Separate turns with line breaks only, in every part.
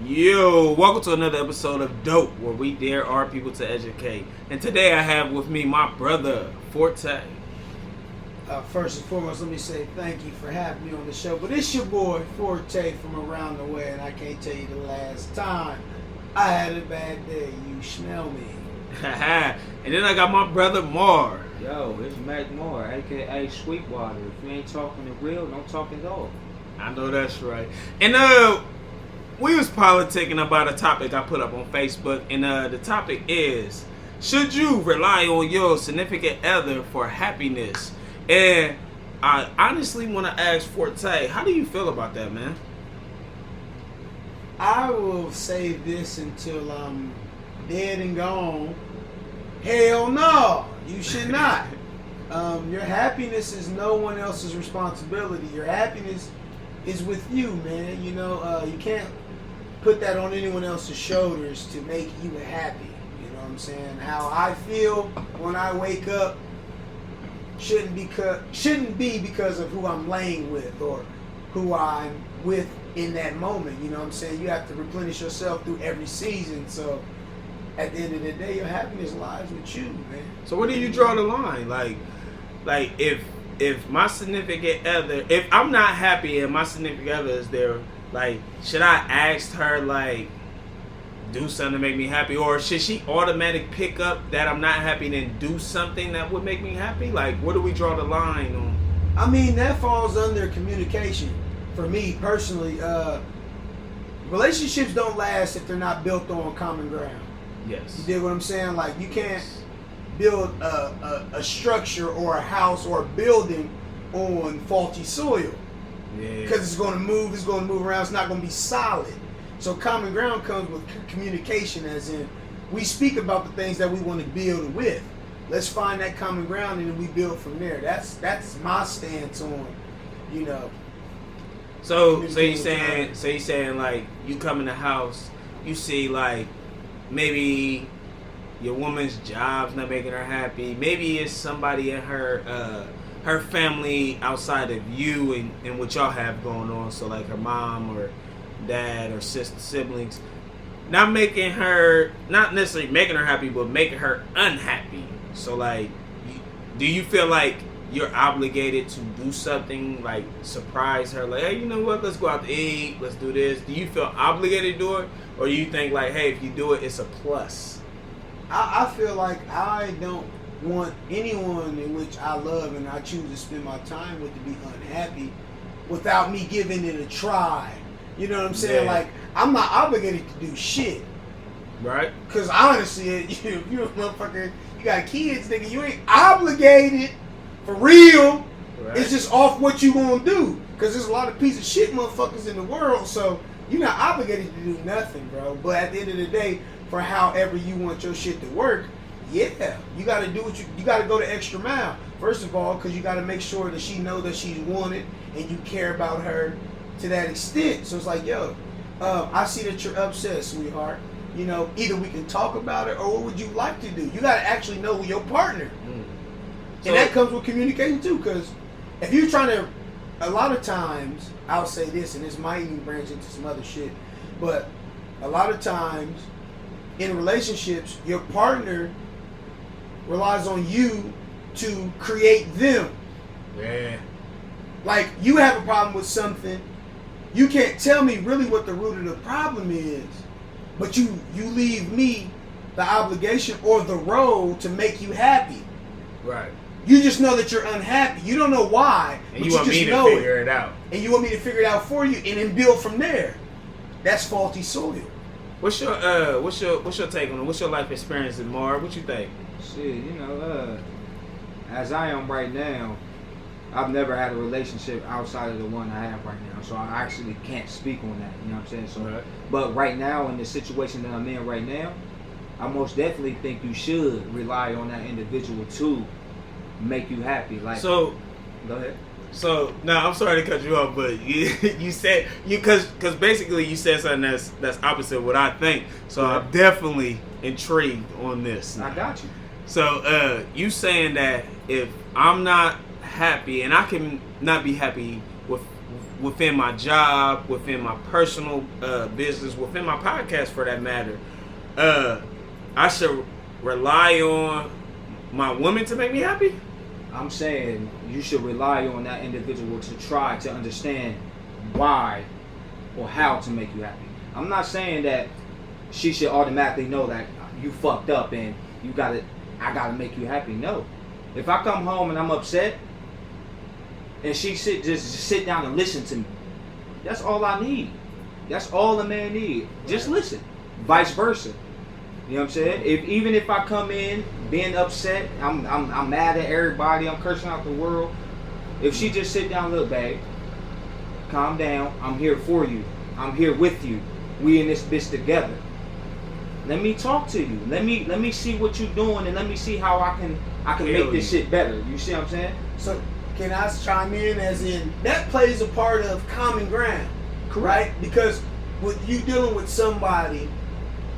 Yo, welcome to another episode of Dope, where we dare our people to educate. And today I have with me my brother, Forte.
First and foremost, let me say thank you for having me on the show. But it's your boy Forte from around the way, and I can't tell you the last time I had a bad day. You smell me.
And then I got my brother, Mar.
Yo, it's Mac Moore, aka Sweetwater. If you ain't talking it real, don't talk it all.
I know that's right. And we was politicking about a topic I put up on Facebook, and the topic is, should you rely on your significant other for happiness? And I honestly want to ask Forte, how do you feel about that, man?
I will say this until I'm dead and gone. Hell no, you should not. Your happiness is no one else's responsibility. Your happiness is with you, man. You know, you can't put that on anyone else's shoulders to make you happy. You know what I'm saying? How I feel when I wake up shouldn't be because of who I'm laying with or who I'm with in that moment. You know what I'm saying? You have to replenish yourself through every season. So at the end of the day, your happiness lies with you, man.
So where do you draw the line? Like if my significant other, if I'm not happy and my significant other is there, like, should I ask her, like, do something to make me happy, or should she automatically pick up that I'm not happy and then do something that would make me happy? Like, where do we draw the line on?
I mean, that falls under communication. For me personally, relationships don't last if they're not built on common ground.
Yes.
You dig what I'm saying? Like, you can't build a structure or a house or a building on faulty soil.
Yeah.
Because it's going to move around, it's not going to be solid. So common ground comes with communication, as in, we speak about the things that we want to build with. Let's find that common ground and then we build from there. That's my stance on, you know.
So you saying like, you come in the house, you see like maybe your woman's job's not making her happy. Maybe it's somebody in her family outside of you and what y'all have going on. So like her mom or dad or sister, siblings, not necessarily making her happy, but making her unhappy. So like, do you feel like you're obligated to do something, like surprise her, like, hey, you know what, let's go out to eat, let's do this? Do you feel obligated to do it, or do you think like, hey, if you do it, it's a plus?
I feel like I don't want anyone in which I love and I choose to spend my time with to be unhappy without me giving it a try. You know what I'm saying?
Yeah.
Like, I'm not obligated to do shit.
Right?
Because honestly, if you're a motherfucker, you got kids, nigga, you ain't obligated for real.
Right.
It's just off what you gonna do. Because there's a lot of piece of shit motherfuckers in the world, so you're not obligated to do nothing, bro. But at the end of the day, for however you want your shit to work, yeah, you got to do what you got to go the extra mile. First of all, because you got to make sure that she know that she's wanted and you care about her to that extent. So it's like, yo, I see that you're upset, sweetheart. You know, either we can talk about it, or what would you like to do? You got to actually know your partner.
So,
And that comes with communication too, because if you're trying to, a lot of times, I'll say this, and this might even branch into some other shit, but a lot of times in relationships, your partner relies on you to create them.
yeah.
Like, you have a problem with something, you can't tell me really what the root of the problem is, but you leave me the obligation or the role to make you happy.
Right.
You just know that you're unhappy. You don't know why,
And
but
you
you
want
just
me to
know
figure it out.
And you want me to figure it out for you and then build from there. That's faulty soil.
What's your take on it? What's your life experience, Mar? What you think?
Shit, you know, as I am right now, I've never had a relationship outside of the one I have right now, so I actually can't speak on that. You know what I'm saying? So,
Right.
But right now, in the situation that I'm in right now, I most definitely think you should rely on that individual to make you happy. Like,
So,
go ahead.
So now I'm sorry to cut you off, but you said because basically you said something that's opposite of what I think. So
Yeah.
I'm definitely intrigued on this.
I got you.
So you saying that if I'm not happy, and I can not be happy with within my job, within my personal business, within my podcast for that matter, I should rely on my woman to make me happy?
I'm saying you should rely on that individual to try to understand why or how to make you happy. I'm not saying that she should automatically know that you fucked up and I gotta make you happy. No. If I come home and I'm upset and she just sit down and listen to me, that's all I need. That's all a man needs. Just listen. Vice versa. You know what I'm saying? Even if I come in being upset, I'm mad at everybody, I'm cursing out the world. If she just sit down, look, babe, calm down. I'm here for you. I'm here with you. We in this bitch together. Let me talk to you. Let me see what you're doing, and let me see how I can make this shit better. You see what I'm saying?
So can I chime in as in that plays a part of common ground, right? Because with you dealing with somebody,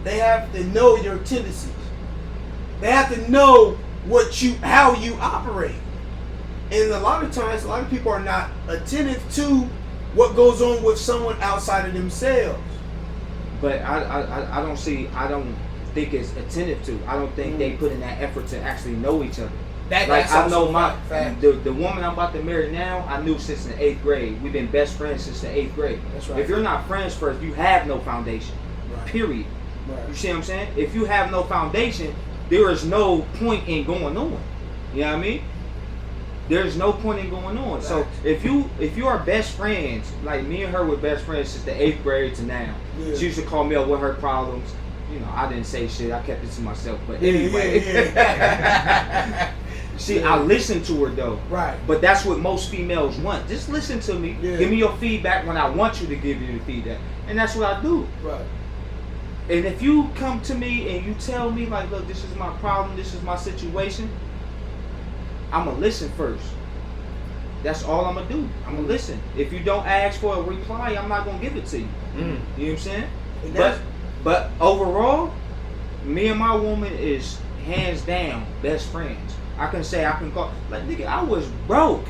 they have to know your tendencies. They have to know how you operate. And a lot of times, a lot of people are not attentive to what goes on with someone outside of themselves.
But I don't think it's attentive to. I don't think they put in that effort to actually know each other. Like I know the woman I'm about to marry now, I knew since the 8th grade. We've been best friends since the 8th grade. That's right. If you're not friends first, you have no foundation. Right. Period. Right. You see what I'm saying? If you have no foundation, there is no point in going on. You know what I mean? There's no point in going on. Right. So if you are best friends, like me and her were best friends since the 8th grade to now. Yeah. She used to call me up with her problems. You know, I didn't say shit. I kept it to myself. But anyway. See, I listened to her though. Right. But that's what most females want. Just listen to me. Yeah. Give me your feedback when I want you to give you the feedback. And that's what I do. Right. And if you come to me and you tell me like, look, this is my problem, this is my situation, I'm going to listen first. That's all I'm going to do. I'm going to listen. If you don't ask for a reply, I'm not going to give it to you. You know what I'm saying? But overall, me and my woman is hands down best friends. I can call, like, nigga, I was broke.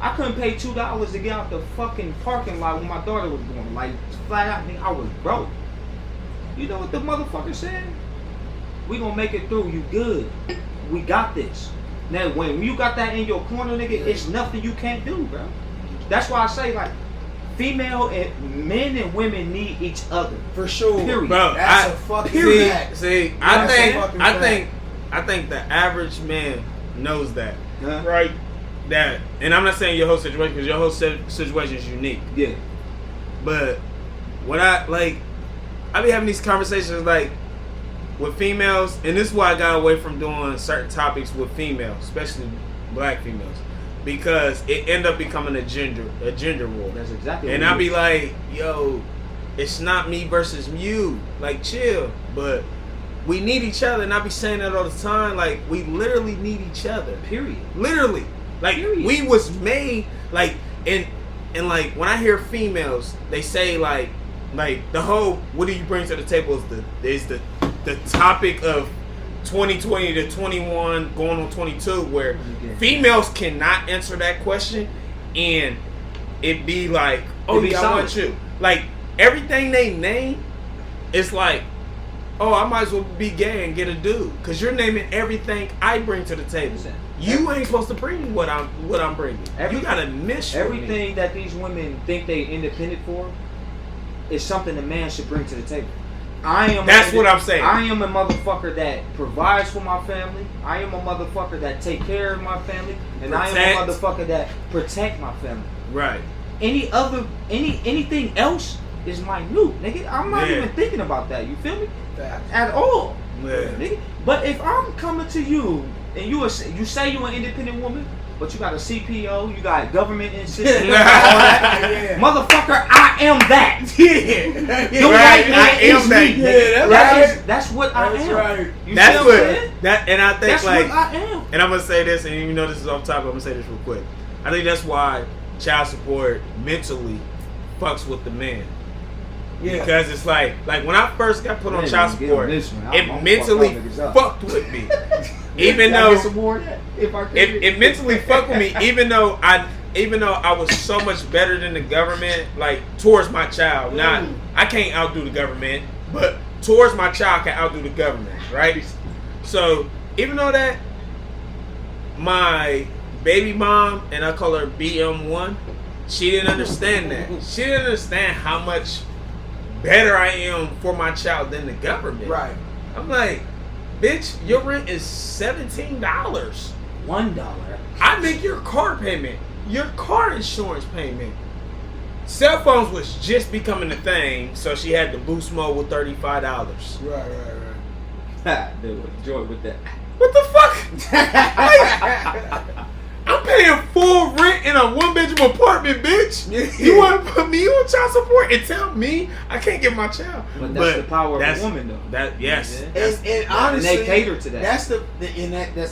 I couldn't pay $2 to get out the fucking parking lot when my daughter was born. Like, flat out, nigga, I was broke. You know what the motherfucker said? We gonna make it through. You good. We got this. Now, when you got that in your corner, nigga, it's nothing you can't do, bro. That's why I say, like, men and women need each other.
For sure.
Period.
Bro,
that's a fucking fact.
See, I think the average man knows that.
Huh?
Right? That, and I'm not saying your whole situation, because your whole situation is unique.
Yeah.
But what I be having these conversations like with females, and this is why I got away from doing certain topics with females, especially black females, because it end up becoming a gender war.
That's exactly.
And I be like, yo, it's not me versus you. Like, chill. But we need each other, and I be saying that all the time. Like, we literally need each other.
Period.
Literally. Like, period. We was made like, and like when I hear females, they say like the whole what do you bring to the table is the topic of 2020 to 21 going on 22, where females cannot answer that question and it be like, oh yeah, I want you. Like, everything they name is like, oh, I might as well be gay and get a dude, because you're naming everything I bring to the table. You ain't supposed to bring what I'm bringing. You gotta miss
everything that these women think they independent for is something a man should bring to the table. That's what I'm saying. I am a motherfucker that provides for my family. I am a motherfucker that take care of my family, and I am a motherfucker that protect my family.
Right.
Anything else is minute, nigga. I'm not even thinking about that. You feel me? At all.
Yeah.
Nigga. But if I'm coming to you and you say you're an independent woman, but you got a CPO, you got government assistance, all that. Motherfucker, I am that.
I am that.
Yeah, that's what I am.
Right.
That's what that, and I think
that's
like,
what I am.
And I'm gonna say this, and even though this is off topic, I'm gonna say this real quick. I think that's why child support mentally fucks with the man. Yeah. Because it's like when I first got put on child support, it mentally fucked with me. Even though it mentally fucked with me, even though I was so much better than the government, like towards my child, I can't outdo the government, but towards my child I can outdo the government, right? So even though that my baby mom, and I call her BM1, she didn't understand that. She didn't understand how much better I am for my child than the government.
Right.
I'm like, bitch, your rent is $17.
$1.
I make your car payment, your car insurance payment. Cell phones was just becoming a thing, so she had the boost mode with $35.
Right. Dude, enjoy with that.
What the fuck? I'm paying full rent in a 1-bedroom apartment, bitch. You want to put me on child support and tell me I can't get my child?
But that's the power of a woman, though.
Yes.
And honestly,
and they cater to that.
That's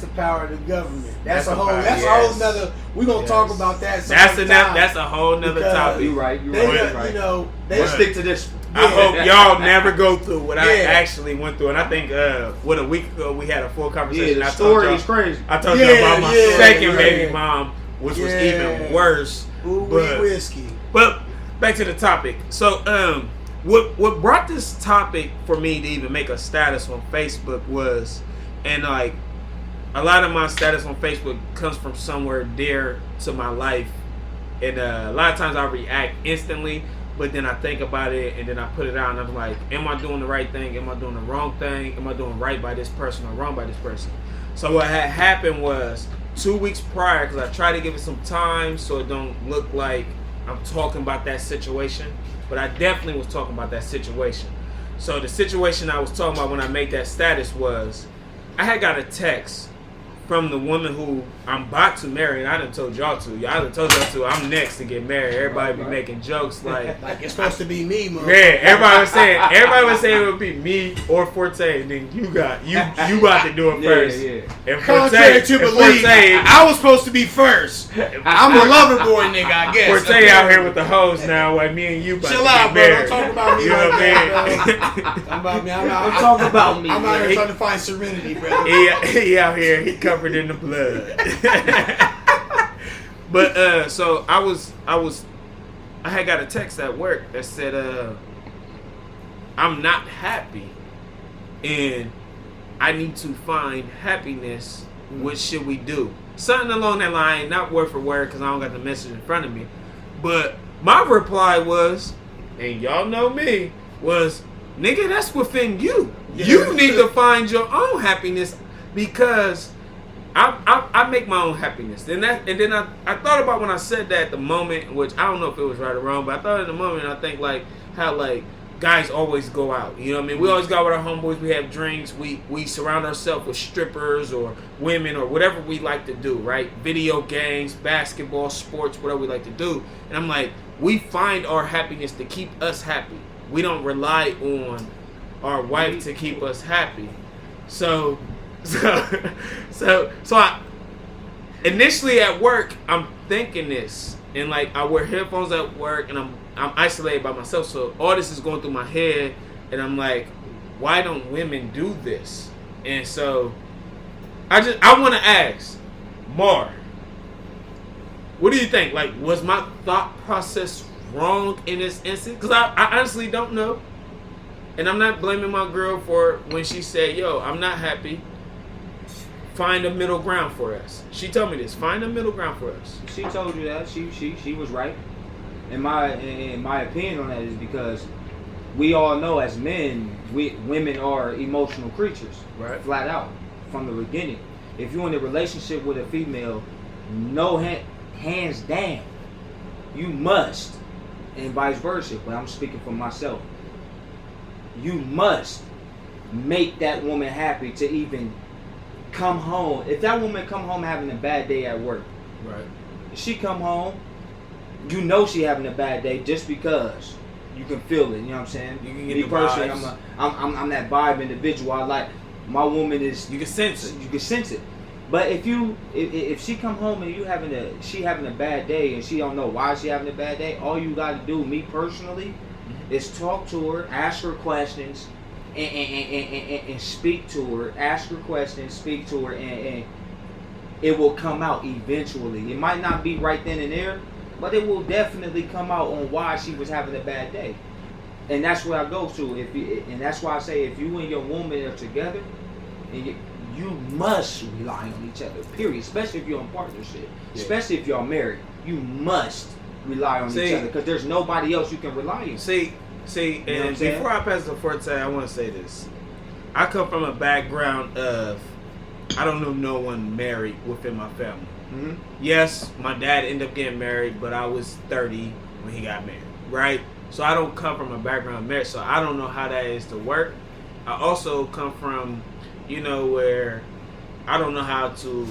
the power of the government. That's a whole nother. We're gonna talk about that.
That's a whole nother topic.
You're right.
You know,
let's stick to this.
I hope y'all never go through what I actually went through. And I think a week ago we had a full conversation.
The story is crazy.
I told you about my second baby mom, which was even worse.
Whiskey.
But back to the topic. So what brought this topic for me to even make a status on Facebook was, and like a lot of my status on Facebook comes from somewhere dear to my life, and a lot of times I react instantly. But then I think about it, and then I put it out, and I'm like, am I doing the right thing? Am I doing the wrong thing? Am I doing right by this person or wrong by this person? So what had happened was 2 weeks prior, because I tried to give it some time so it don't look like I'm talking about that situation, but I definitely was talking about that situation. So the situation I was talking about when I made that status was, I had got a text from the woman who I'm about to marry, and I done told y'all to. Y'all done told y'all to. I'm next to get married. Everybody be making jokes like
it's supposed to be me, man.
Yeah, everybody was saying it would be me or Forte, and then you about to do it first.
Yeah.
And
Contrary to belief, I was supposed to be first. I'm a lover boy, nigga. I guess.
Forte out here with the hoes now, like me and you.
Chill out, bro. Don't talk about me.
You know what
I mean? I'm
talking about me.
I'm out here trying to find serenity, brother.
He out here. He covered in the blood. But so I had got a text at work that said I'm not happy and I need to find happiness. What should we do? Something along that line, not word for word because I don't got the message in front of me. But my reply was, and y'all know me, was, nigga, that's within you. You need to find your own happiness, because I make my own happiness. And then I thought about when I said that at the moment, which I don't know if it was right or wrong, but I thought in the moment, I think like how like guys always go out. You know what I mean? We always go out with our homeboys, we have drinks, we surround ourselves with strippers or women or whatever we like to do, right? Video games, basketball, sports, whatever we like to do. And I'm like, we find our happiness to keep us happy. We don't rely on our wife to keep us happy. So I initially at work, I'm thinking this, and like I wear headphones at work, and I'm isolated by myself, so all this is going through my head, and I'm like, why don't women do this? And so I want to ask Mar, what do you think? Like, was my thought process wrong in this instance? Because I honestly don't know, and I'm not blaming my girl for when she said, yo, I'm not happy. Find a middle ground for us. She told me this. Find a middle ground for us.
She told you that. She was right. In my opinion on that is because we all know as men, women are emotional creatures.
Right.
Flat out. From the beginning. If you're in a relationship with a female, hands down, you must, and vice versa, but I'm speaking for myself, you must make that woman happy to even come home. If that woman come home having a bad day at work,
right?
She come home, you know she having a bad day just because you can feel it. You know what I'm saying?
You can get
me
the
personally,
vibes.
I'm that vibe individual. I like my woman is.
You can sense it.
You can sense it. But if she come home and she having a bad day and she don't know why she having a bad day, all you got to do, me personally, is talk to her, ask her questions. And speak to her, ask her questions, speak to her, and it will come out eventually. It might not be right then and there, but it will definitely come out on why she was having a bad day. And that's where I go to. And that's why I say if you and your woman are together, and you must rely on each other, period. Especially if you're in partnership. Yeah. Especially if you're married. You must rely on each other because there's nobody else you can rely on.
See, and before I pass the forte, I want to say this. I come from a background of, I don't know no one married within my family. Mm-hmm. Yes, my dad ended up getting married, but I was 30 when he got married, right? So I don't come from a background of marriage, so I don't know how that is to work. I also come from, where I don't know how to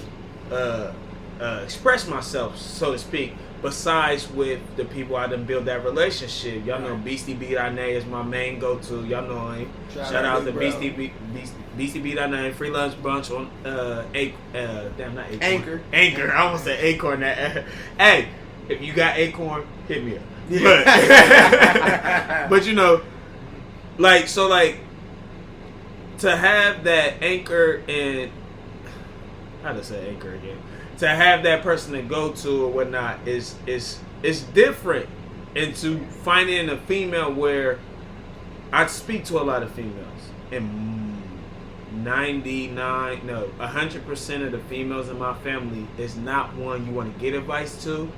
express myself, so to speak, besides with the people I done build that relationship. Y'all know BeastieB.net is my main go-to. Y'all know him. Shout out to BeastieB.net, Free Lunch Brunch on
Anchor.
Anchor. I almost said Acorn. Hey, if you got Acorn, hit me up.
Yeah.
But to have that anchor and how to say anchor again, to have that person to go to or whatnot is different. And to finding a female where I speak to a lot of females, and 100% of the females in my family is not one you want to get advice to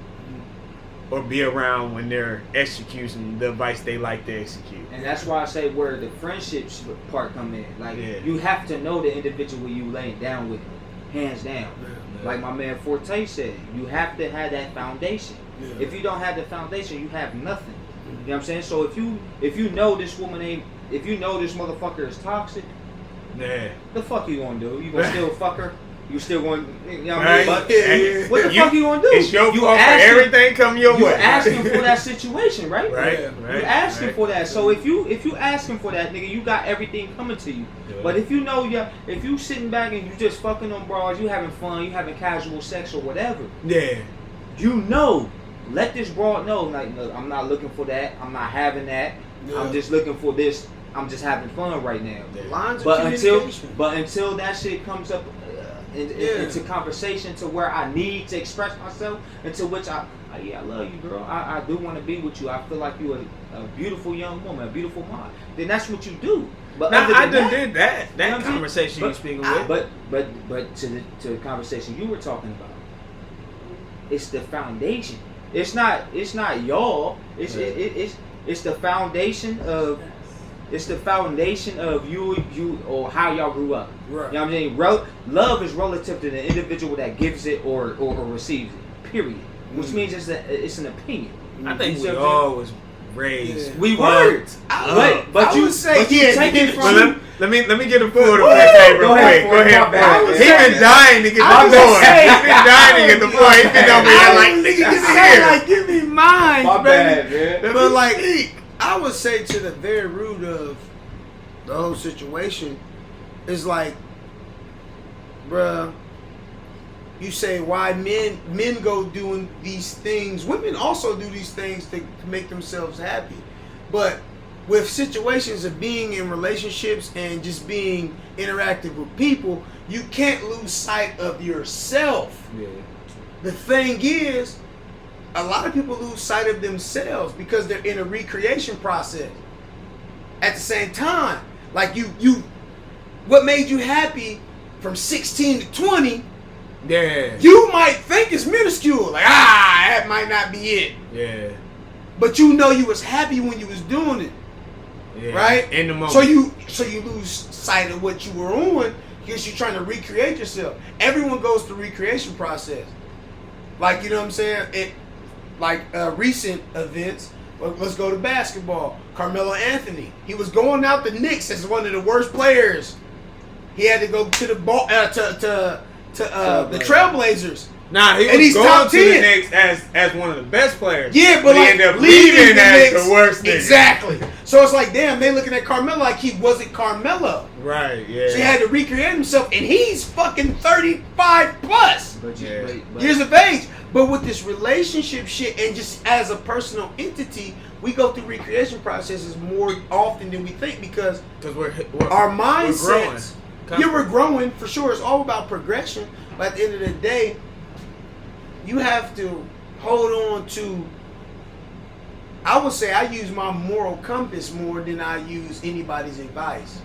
or be around when they're executing the advice they like to execute.
And that's why I say where the friendships part come in. You have to know the individual you laying down with, hands down. Yeah. Like my man Forte said, you have to have that foundation. Yeah. If you don't have the foundation, you have nothing. Mm-hmm. You know what I'm saying? So if you know this woman ain't, if you know this motherfucker is toxic, the fuck you gonna do? You gonna still fuck her? You still going, what the fuck you gonna do?
It's your fault for everything come your way.
You asking for that situation, right?
Right.
You asking for that. So if you asking for that, nigga, you got everything coming to you. Yeah. But if you know, if you sitting back and you just fucking on bras, you having fun, you having casual sex or whatever.
Yeah.
Let this broad know, like, look, I'm not looking for that. I'm not having that. Yeah. I'm just looking for this. I'm just having fun right now.
Lines
but until that shit comes up. Into conversation to where I need to express myself, into which I love you, girl. I do want to be with you. I feel like you're a beautiful young woman, a beautiful mom. Then that's what you do. But
I did that. That conversation you're speaking with.
But to the conversation you were talking about, it's the foundation. It's not y'all. It's the foundation of. It's the foundation of you or how y'all grew up. Right. You know what I'm saying? Love is relative to the individual that gives it or receives it. Period. Which means it's an opinion.
I think we all was raised.
Yeah. We were. But you say you take it from.
Let me get a full real quick. Go ahead. He been dying to get the point. He been dying to get the point. He been over here like nigga, get here.
Give me mine,
my bad, man.
But I would say to the very root of the whole situation is like, bruh, you say why men go doing these things. Women also do these things to make themselves happy. But with situations of being in relationships and just being interactive with people, you can't lose sight of yourself. Yeah. The thing is, a lot of people lose sight of themselves because they're in a recreation process. At the same time, like you what made you happy from 16 to 20, you might think it's minuscule. Like, that might not be it.
Yeah.
But you know you was happy when you was doing it.
Yeah.
Right?
In the moment.
So you lose sight of what you were on because you're trying to recreate yourself. Everyone goes through recreation process. Like, you know what I'm saying? Recent events, let's go to basketball. Carmelo Anthony, he was going out the Knicks as one of the worst players. He had to go to the ball the Trailblazers.
Nah, he was going to the Knicks as one of the best players.
Yeah, but
he ended up leaving as the worst nigga.
Exactly. So it's like, damn, they looking at Carmelo like he wasn't Carmelo.
Right, yeah.
So he had to recreate himself, and he's fucking 35 plus years of age. But with this relationship shit and just as a personal entity, we go through recreation processes more often than we think because
we're
our mindsets. We're growing for sure. It's all about progression. But at the end of the day, you have to hold on to. I would say I use my moral compass more than I use anybody's advice.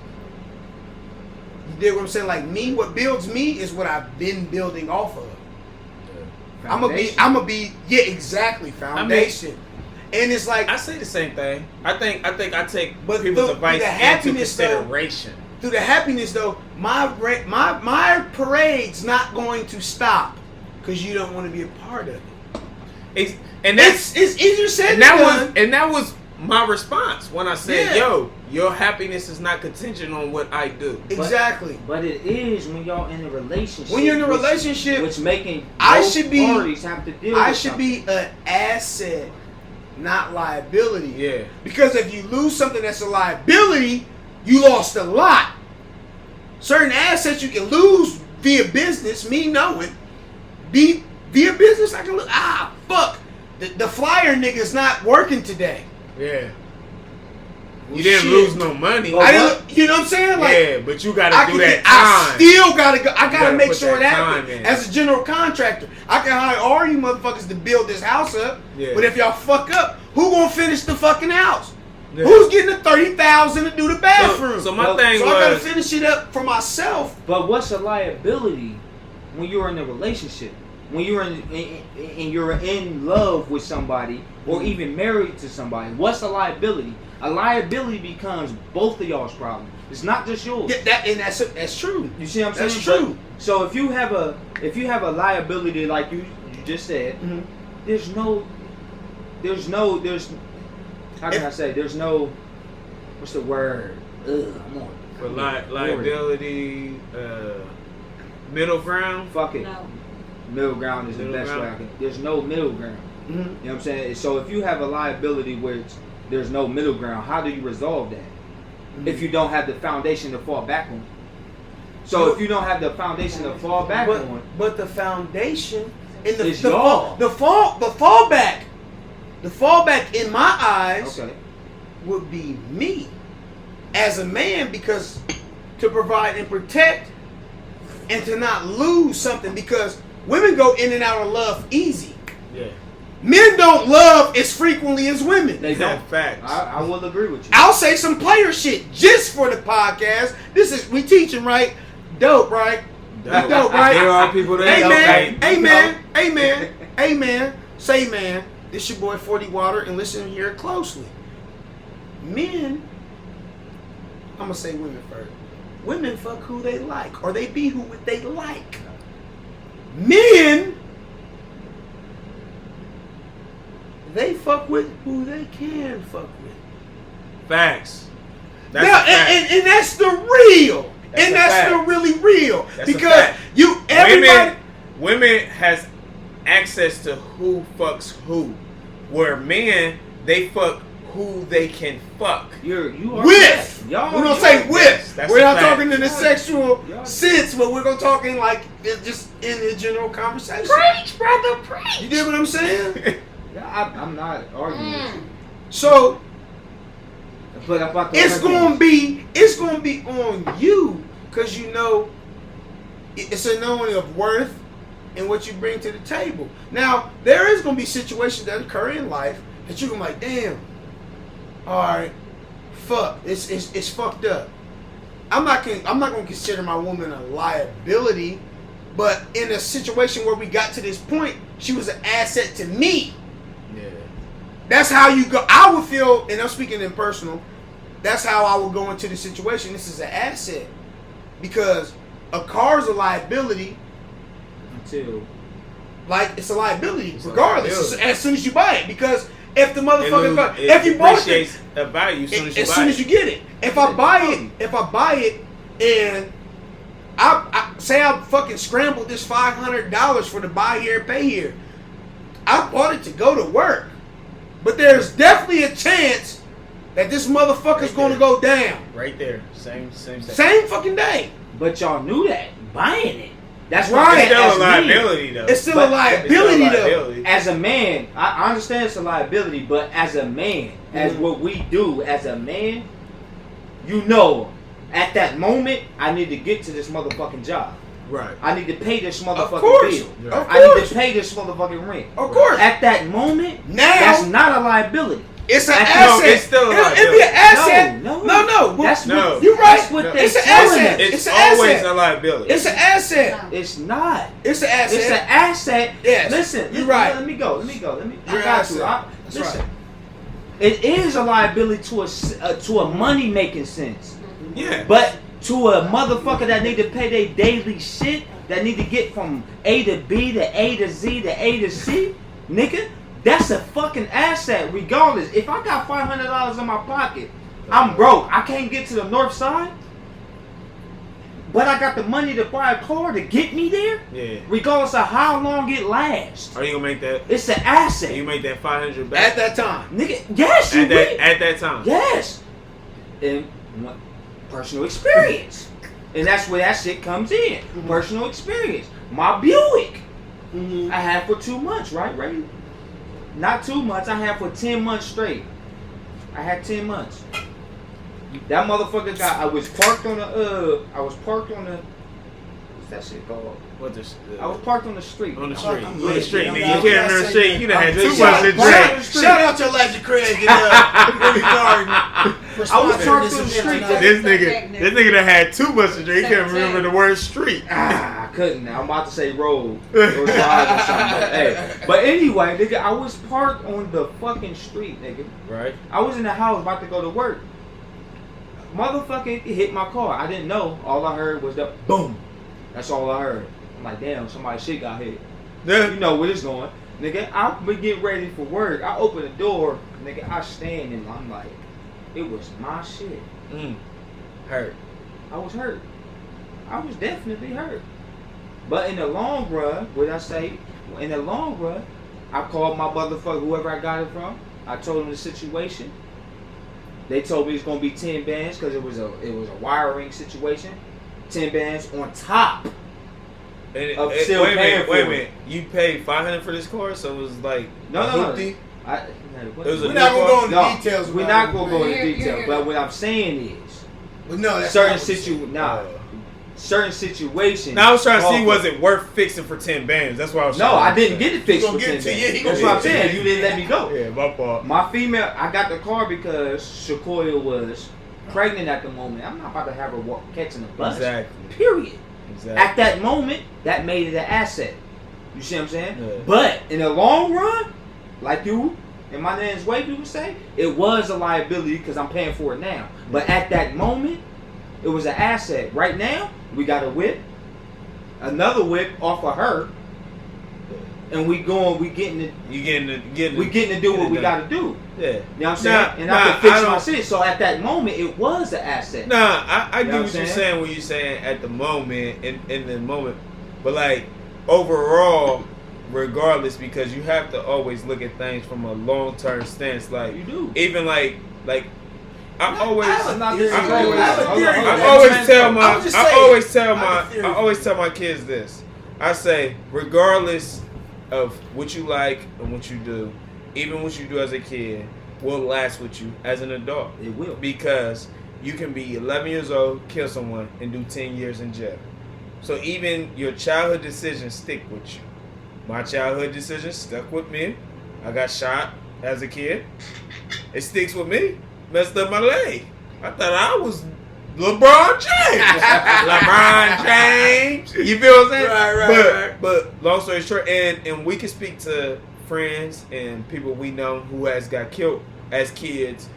You dig what I'm saying? Like me, what builds me is what I've been building off of. I'm gonna be, yeah, exactly, foundation. And it's like
I say the same thing. I think I take people's advice into consideration.
Through the happiness though, my parade's not going to stop because you don't want to be a part of it. It's easier said than done.
And that was my response when I said, "Yo, your happiness is not contingent on what I do."
Exactly.
But it is when y'all in a relationship.
When you're in a relationship,
which making
parties
have to deal.
I should be an asset, not liability.
Yeah.
Because if you lose something that's a liability, you lost a lot. Certain assets you can lose via business. Me knowing, via business I can lose. Fuck. The flyer nigga's not working today.
Yeah. You didn't lose no money.
I didn't, you know what I'm saying? Like,
yeah, but you gotta do that time.
I still gotta go. I gotta make sure it happens.
In.
As a general contractor, I can hire all you motherfuckers to build this house up.
Yeah.
But if y'all fuck up, who gonna finish the fucking house? Yeah. Who's getting the $30,000 to do the bathroom?
So my thing was,
I gotta finish it up for myself.
But what's a liability when you're in a relationship? When you're you're in love with somebody or even married to somebody, what's a liability? A liability becomes both of y'all's problem. It's not just yours.
That's true.
You see what I'm saying?
That's true.
So if you have a liability like you just said, there's how can I say? There's no, what's the word?
For liability, middle ground.
Fuck it.
No.
Middle ground is the best way I can. There's no middle ground. You know what I'm saying? So if you have a liability where there's no middle ground, how do you resolve that? If you don't have the foundation to fall back on. So if you don't have the foundation to fall back on,
but the foundation in the fallback in my eyes would be me as a man, because to provide and protect and to not lose something, because women go in and out of love easy.
Yeah.
Men don't love as frequently as women.
They don't.
Facts.
I will agree with you.
I'll say some player shit just for the podcast. We teaching, right? Dope, right? Dope, right?
There are people that
Amen. Say, man, this your boy 40 Water, and listen here closely. Men, I'm gonna say women first. Women fuck who they like, or they be who they like. Men, they fuck with who they can fuck with.
Facts.
And that's the real. That's the really real.
That's
because
women has access to who fucks who, where men, they fuck who they can fuck.
You are
with.
Y'all,
we're gonna say with.
That's
we're not talking in the sexual sense, but we're gonna talk in like just in the general conversation.
Preach, brother, preach.
You get what I'm saying?
I'm not arguing with you.
So,
but about
it's gonna be on you, because you know it's a knowing of worth and what you bring to the table. Now, there is gonna be situations that occur in life that you're gonna be like, damn. All right, fuck. It's fucked up. I'm not gonna consider my woman a liability, but in a situation where we got to this point, she was an asset to me.
Yeah.
That's how you go. I would feel, and I'm speaking in personal. That's how I would go into the situation. This is an asset, because a car's a liability.
Until,
like, it's a liability regardless. As soon as you buy it, because. If the motherfucker, if you bought it,
a value
as soon as you get it. If I buy it, and I say I fucking scrambled this $500 for the buy here, pay here. I bought it to go to work, but there's definitely a chance that this motherfucker's gonna go down.
Right there, same
fucking day.
But y'all knew that buying it. That's
right. It's still a liability, though.
It's still a liability, though.
As a man, I understand it's a liability, but as a man, as what we do as a man, you know, at that moment, I need to get to this motherfucking job. Right. I need to pay this motherfucking bill.
Yeah. Of course.
I need to pay this motherfucking rent.
Of course.
At that moment, that's not a liability.
It's an asset.
No, it's still a liability.
It'd be an asset.
No.
That's
no.
You're right.
That's what
it's an asset.
It's always a liability.
It's an asset.
It's not.
It's an asset.
It's an asset.
Yes.
Listen.
You're right.
Let me go. I
You're
got you.
That's
listen.
right.
It is a liability to a money making sense.
Yeah.
But to a motherfucker that need to pay their daily shit, that need to get from A to B to A to Z to A to C, nigga, that's a fucking asset regardless. If I got $500 in my pocket, I'm broke. I can't get to the north side, but I got the money to buy a car to get me there.
Yeah.
Regardless of how long it lasts.
Are you gonna make that?
It's an asset.
You make that $500 back
at that time,
nigga. Yes, you will.
At that time.
Yes. And personal experience, and that's where that shit comes in. Mm-hmm. Personal experience. My Buick, I had for 2 months, right, Ray? Not 2 months. I had for 10 months straight. I had 10 months. That motherfucker got. I was parked on the. What's that shit called?
What the?
I was parked on the street.
On the street. Nigga. You can't
remember
the street. You done had too
much
to drink.
Shout out to Legend Craig and
I was parked on the street.
This nigga done had too much to drink. He can't remember the word street.
I couldn't. I'm about to say road or drive or something. Hey. But anyway, nigga, I was parked on the fucking street, nigga.
Right.
I was in the house about to go to work. Motherfucker hit my car. I didn't know. All I heard was the boom. That's all I heard. I'm like, damn, somebody's shit got hit.
Yeah.
You know where it's going. Nigga, I been getting ready for work. I open the door. Nigga, I stand and I'm like, it was my shit.
Hurt.
I was hurt. I was definitely hurt. But in the long run, what I say, in the long run, I called my motherfucker, whoever I got it from. I told him the situation. They told me it's gonna be 10 bands because it was a wiring situation. 10 bands on top of still paying for it.
Wait a minute. You paid $500 for this car, so it was like
no.
We're
not gonna go into details.
We're not gonna go into details. But what I'm saying is, certain situations.
Now I was trying to see, was it worth fixing for 10 bands? That's why I was.
No, I didn't get it fixed for 10 bands. That's what I'm saying. You didn't let me go.
Yeah, my fault.
My female, I got the car because Shakoya was pregnant at the moment. I'm not about to have her catching a bus.
Exactly.
Period.
Exactly.
At that moment, that made it an asset. You see what I'm saying?
Yeah.
But in the long run, like you and my name's way people say, it was a liability because I'm paying for it now. But at that moment, it was an asset. Right now, we got a whip, another whip off of her, and we getting to do what we got to do.
Yeah.
You know what I'm saying? And I can fix my shit. So at that moment, it was an asset.
Nah, I get what you're saying when you're saying at the moment, in the moment. But like, overall, regardless, because you have to always look at things from a long-term stance. Like,
you do.
Even like I always tell my kids this. I say, regardless of what you like and what you do, even what you do as a kid will last with you as an adult.
It will.
Because you can be 11 years old, kill someone, and do 10 years in jail. So even your childhood decisions stick with you. My childhood decisions stuck with me. I got shot as a kid. It sticks with me. Messed up my leg. I thought I was LeBron James. LeBron James. You feel what I'm saying?
Right.
But long story short, and we can speak to friends and people we know who has got killed as kids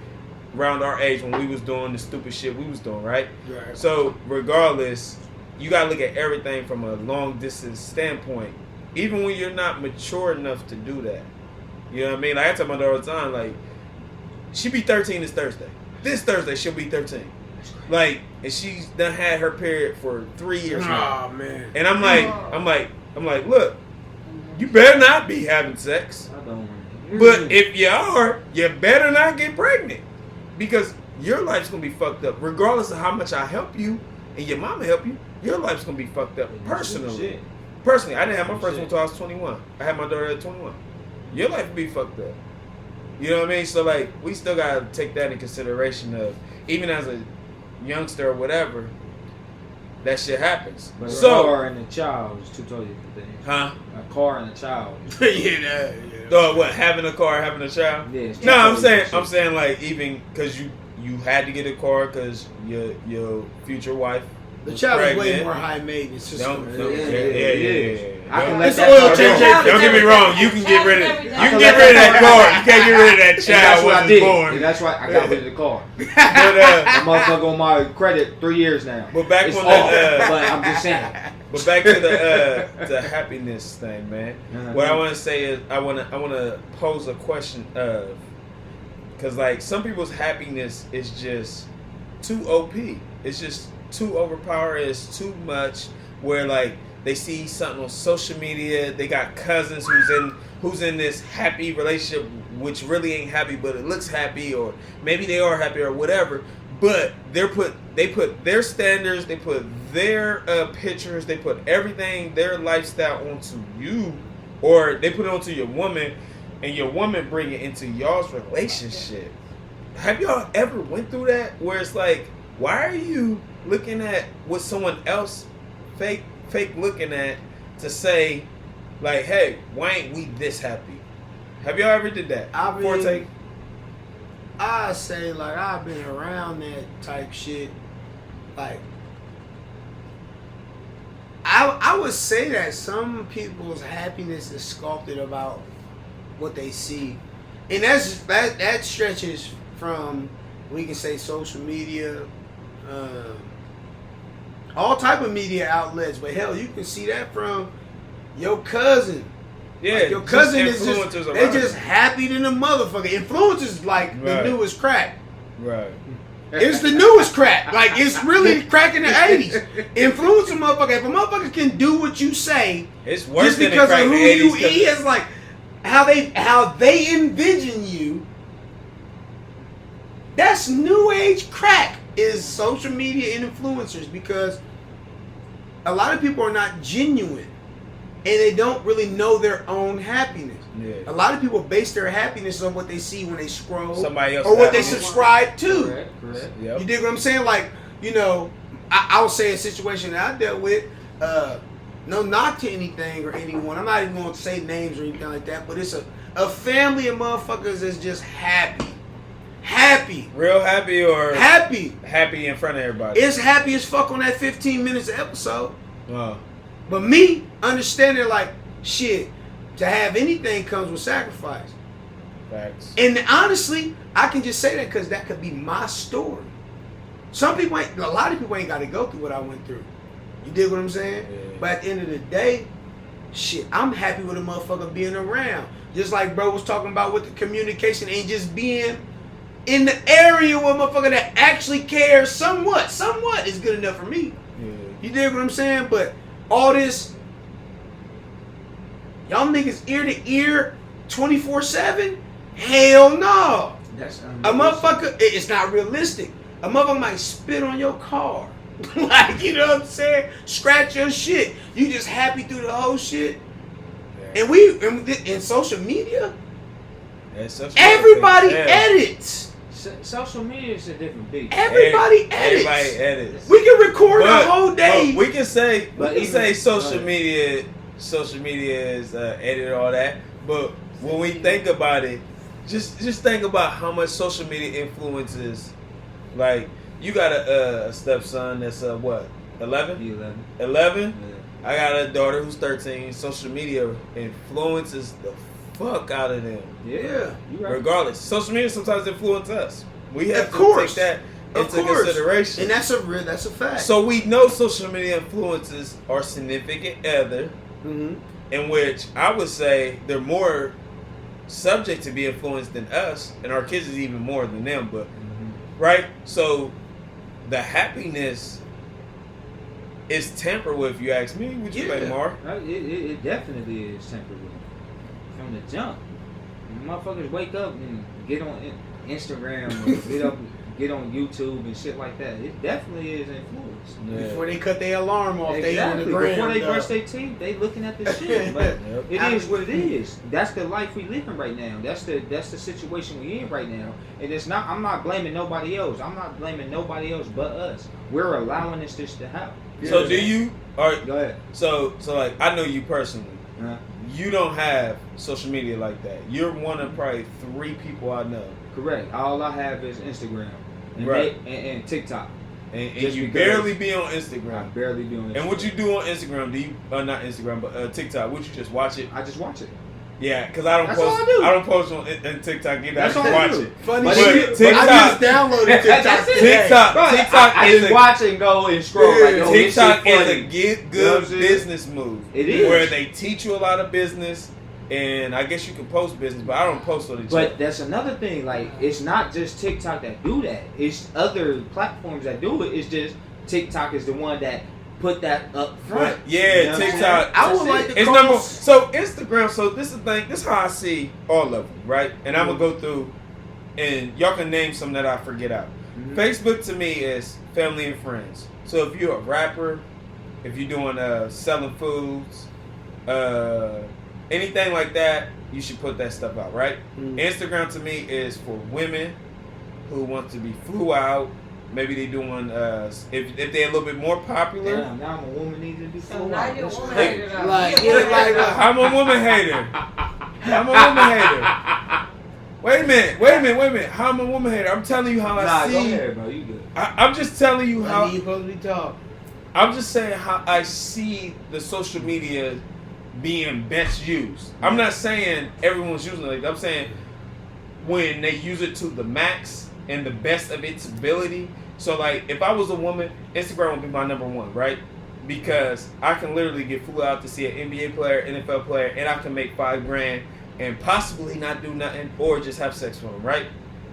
around our age when we was doing the stupid shit we was doing, right? So regardless, you gotta look at everything from a long distance standpoint. Even when you're not mature enough to do that. You know what I mean? Like I tell my daughter all the time, like, she be 13 this Thursday. This Thursday she'll be 13. Like, and she's done had her period for 3 years now.
Oh man.
And I'm like, look, you better not be having sex.
I don't.
But if you are, you better not get pregnant. Because your life's gonna be fucked up. Regardless of how much I help you and your mama help you, your life's gonna be fucked up personally. Personally, I didn't have my first one until I was 21. I had my daughter at 21. Your life will be fucked up. You know what I mean? So, like, we still got to take that in consideration of, even as a youngster or whatever, that shit happens.
But
so,
a car and a child is two totally different things.
Huh?
A car and a child.
Yeah.
What, having a car, having a child?
Yeah.
No, I'm saying like even because you had to get a car because your future wife.
The child is way more high maintenance.
Yeah.
I can let
it's oil change.
Don't get me wrong. You can get rid of that car. You can't get rid of that child.
That's what I did.
Born.
And that's why I got rid of the car.
But
the motherfucker on my credit 3 years now.
But back
it's
when
but I'm just saying.
But back to the happiness thing, man. What I want to say is I want to pose a question of, because like some people's happiness is just too OP. It's just too overpowering. It's too much. Where like they see something on social media, they got cousins who's in this happy relationship, which really ain't happy, but it looks happy, or maybe they are happy or whatever. But they put their standards, they put their pictures, they put everything, their lifestyle onto you, or they put it onto your woman, and your woman bring it into y'all's relationship. Have y'all ever went through that where it's like, why are you looking at what someone else fake looking at to say, like, hey, why ain't we this happy? Have y'all ever did that?
I say, like, I've been around that type shit. Like, I would say that some people's happiness is sculpted about what they see, and that stretches from, we can say, social media, all type of media outlets. But hell, you can see that from your cousin.
Yeah,
like your cousin is just happy than a motherfucker. Influencers like the newest crack.
Right.
It's the newest crack. Like, it's really crack in the 80s. Influencer motherfucker. If a motherfucker can do what you say,
it's worse
just
than
because
the crack
of who
in the 80s,
you is, like how they envision you. That's new age crack, is social media and influencers, because a lot of people are not genuine and they don't really know their own happiness.
Yeah.
A lot of people base their happiness on what they see when they scroll,
somebody else,
or what they subscribe to.
Correct.
Yep.
You dig what I'm saying? Like, you know, I would say a situation that I dealt with, no knock to anything or anyone. I'm not even going to say names or anything like that, but it's a family of motherfuckers that's just happy. Happy.
Real happy or
happy
in front of everybody?
It's happy as fuck on that 15 minutes of episode.
Wow.
But me understanding, like, shit, to have anything comes with sacrifice.
Facts.
And honestly, I can just say that because that could be my story. A lot of people ain't got to go through what I went through. You dig what I'm saying?
Yeah.
But at the end of the day, shit, I'm happy with a motherfucker being around. Just like bro was talking about with the communication and just being in the area where a motherfucker that actually cares somewhat is good enough for me.
Yeah.
You dig what I'm saying? But all this, y'all niggas ear to ear 24/7? Hell no.
That's
a motherfucker, it's not realistic. A motherfucker might spit on your car. Like, you know what I'm saying? Scratch your shit. You just happy through the whole shit.
Yeah.
And in social media,
everybody
edits.
Social media is a different beast.
Everybody edits. We can record the whole day.
We can say social media is edit all that. But when we think about it, just think about how much social media influences. Like, you got a stepson that's 11? 11? Yeah. I got a daughter who's 13. Social media influences the fuck out of them.
Yeah.
Right.
Regardless. Social media sometimes influence us. We have to take that into consideration.
And that's a fact.
So we know social media influences our significant other, in which I would say they're more subject to be influenced than us, and our kids is even more than them, but right? So the happiness is tampered with, if you ask me. Would you say, Mar?
It definitely is tampered with. From the jump. Motherfuckers wake up and get on Instagram or get up get on YouTube and shit like that. It definitely is influence.
Yeah. Before they cut their alarm off,
exactly.
they on the ground.
Before they brush their teeth, they looking at the shit. But it is what it is. That's the life we living right now. That's the situation we in right now. And it's not. I'm not blaming nobody else. I'm not blaming nobody else but us. We're allowing this to happen.
So do you? All right.
Go ahead.
So like I know you personally.
Uh-huh.
You don't have social media like that. You're one of probably 3 people I know.
Correct. All I have is Instagram, and TikTok.
And you barely be on Instagram.
I barely be on Instagram.
And what you do on Instagram? Do you not Instagram, but TikTok? Would you just watch it?
I just watch it.
Yeah, because I don't
That's
post.
all I do.
I don't post on TikTok either.
That's
I just
all I
watch
do.
it.
Funny
But
shit.
TikTok,
I just downloaded TikTok.
TikTok
I
is
just watch it and go and scroll. Like, yo,
TikTok
this
is
shit
a
funny.
good business move.
It is.
Where they teach you a lot of business, and I guess you can post business, but I don't post on it.
But that's another thing. Like, it's not just TikTok that do that. It's other platforms that do it. It's just TikTok is the one that put that up front.
Yeah, you know TikTok.
I would like to
it's number. So Instagram. So this is the thing. This is how I see all of them, right? And I'm gonna go through, and y'all can name some that I forget out. Mm-hmm. Facebook to me is family and friends. So if you're a rapper, if you're doing selling foods, anything like that, you should put that stuff out, right? Mm-hmm. Instagram to me is for women who want to be flew out. Maybe they doing if they're a little bit more popular.
Damn, now I'm a woman needs to be
so now you're a woman
hater.
I'm a woman hater. I'm a woman hater. Wait a minute. How I'm a woman hater? I'm telling you how I see.
Go ahead, bro. You good.
I'm just telling you how.
You supposed to be talking.
I'm just saying how I see the social media being best used. I'm not saying everyone's using it. I'm saying when they use it to the max and the best of its ability. So, like, if I was a woman, Instagram would be my number 1, right? Because I can literally get flew out to see an NBA player, NFL player, and I can make $5,000 and possibly not do nothing or just have sex with them, right?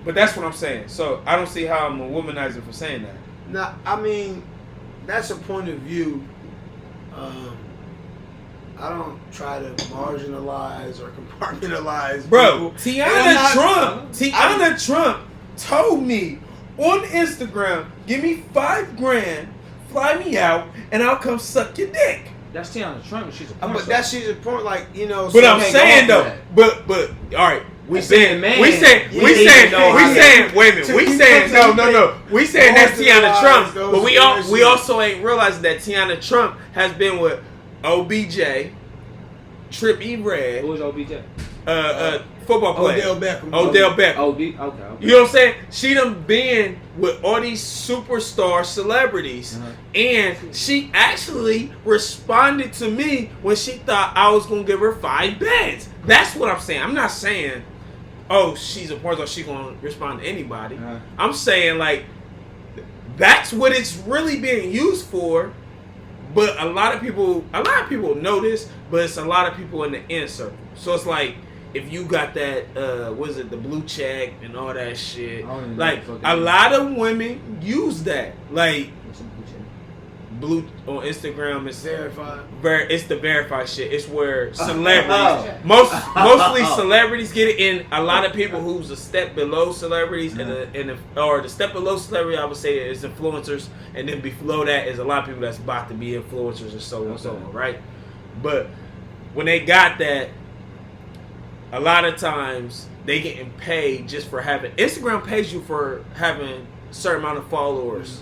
But that's what I'm saying. So I don't see how I'm a womanizer for saying that.
No, I mean, that's a point of view. I don't try to marginalize or compartmentalize.
Bro,
people.
Tiana Trump told me on Instagram, give me $5,000, fly me out, and I'll come suck your dick.
That's Tiana Trump. She's a porn
but that's she's a point, like, you know.
But I'm saying though, but all right. We saying no. We saying that's Tiana Trump, but we also ain't realizing that Tiana Trump has been with OBJ, Trippie Redd.
Who is OBJ?
Football player.
Odell Beckham.
Okay.
You know what I'm saying? She done been with all these superstar celebrities, and she actually responded to me when she thought I was gonna give her $5 That's what I'm saying. I'm not saying, oh, she's a porn star, she gonna respond to anybody. I'm saying, like, that's what it's really being used for. But a lot of people know this, but it's a lot of people in the inner circle. So it's like, if you got that, the blue check and all that shit, like, a lot of women use that. Like, blue on Instagram is
verified.
It's the verified shit. It's where celebrities, mostly celebrities get it, and a lot of people who's a step below celebrities, or the step below celebrity, I would say, is influencers, and then below that is a lot of people that's about to be influencers and so on and so on, right? But when they got that, a lot of times they getting paid just for having. Instagram pays you for having a certain amount of followers.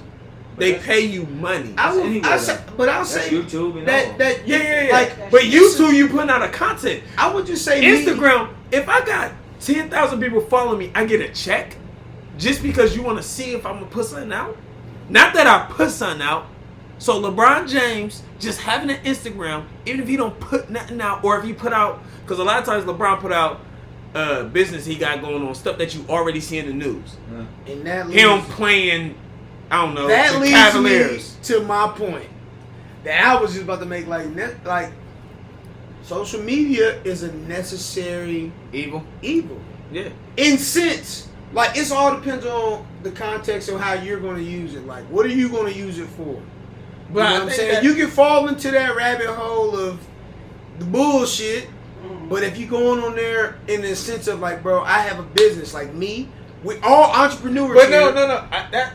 They pay you money.
I'll say
YouTube and
that.
Yeah. Like, but YouTube, you putting out a content.
I would just say
Instagram. If I got 10,000 people following me, I get a check just because you want to see if I'm gonna put something out. Not that I put something out. So LeBron James just having an Instagram, even if he don't put nothing out, or if he put out, because a lot of times LeBron put out business he got going on, stuff that you already see in the news.
And that
him playing, I don't know,
that
the
leads
Cavaliers.
Me to my point that I was just about to make. Like social media is a necessary
evil. Yeah.
In sense, like, it's all depends on the context of how you're going to use it. Like, what are you going to use it for? But you know what I'm saying? You can fall into that rabbit hole of the bullshit, but if you're going on there in the sense of, like, bro, I have a business. Like me, We all entrepreneurs.
But no.